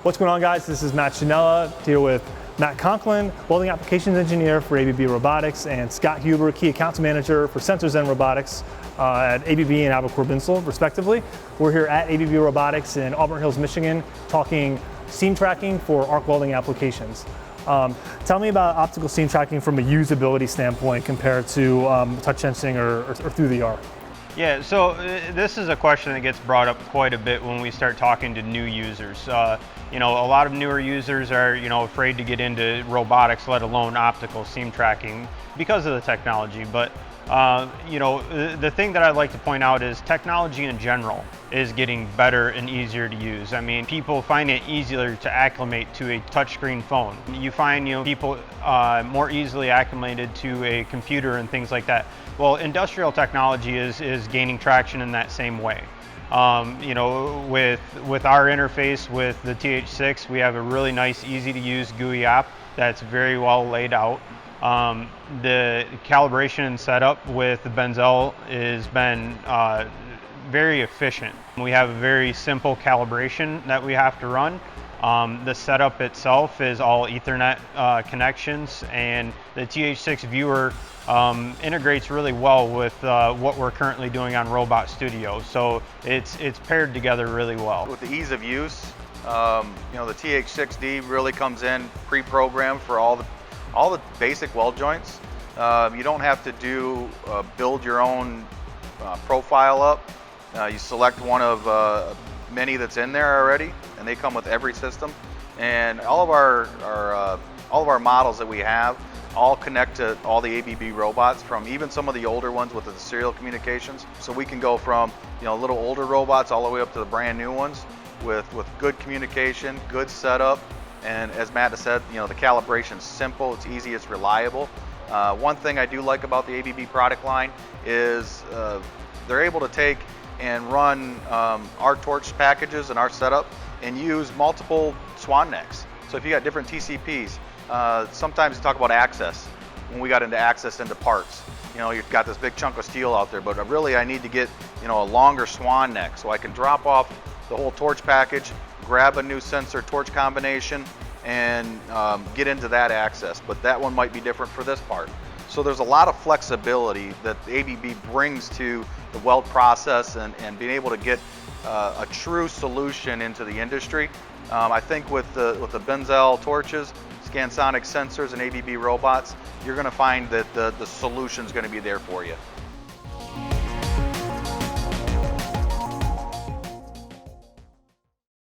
What's going on, guys? This is Matt Chanella here with Matt Conklin, Welding Applications Engineer for ABB Robotics, and Scott Huber, Key Accounts Manager for Sensors and Robotics at ABB and Abicor Binzel, respectively. We're here at ABB Robotics in Auburn Hills, Michigan, talking seam tracking for arc welding applications. Tell me about optical seam tracking from a usability standpoint compared to touch sensing or through the R. Yeah, so this is a question that gets brought up quite a bit when we start talking to new users. A lot of newer users are, afraid to get into robotics, let alone optical seam tracking, because of the technology. But the thing that I'd like to point out is technology in general is getting better and easier to use. I mean, people find it easier to acclimate to a touchscreen phone. You find, people more easily acclimated to a computer and things like that. Well, industrial technology is gaining traction in that same way. With our interface with the TH6, we have a really nice, easy to use Gooey app that's very well laid out. The calibration and setup with the Binzel has been very efficient. We have a very simple calibration that we have to run. The setup itself is all Ethernet connections, and the TH6 viewer integrates really well with what we're currently doing on RobotStudio. So it's paired together really well. With the ease of use, the TH6D really comes in pre-programmed for all the basic weld joints. You don't have to build your own profile up. You select one of many that's in there already, and they come with every system. And all of our models that we have all connect to all the ABB robots, from even some of the older ones with the serial communications. So we can go from little older robots all the way up to the brand new ones with good communication, good setup, and as Matt has said, the calibration's simple, it's easy, it's reliable. One thing I do like about the ABB product line is they're able to take and run our torch packages and our setup and use multiple swan necks. So if you got different TCPs, sometimes you talk about access. When we got into access into parts, you've got this big chunk of steel out there, but really I need to get a longer swan neck so I can drop off the whole torch package, grab a new sensor torch combination, and get into that access. But that one might be different for this part. So there's a lot of flexibility that the ABB brings to the weld process and being able to get a true solution into the industry. I think with the Binzel torches, ScanSonic sensors, and ABB robots, you're going to find that the solution's going to be there for you.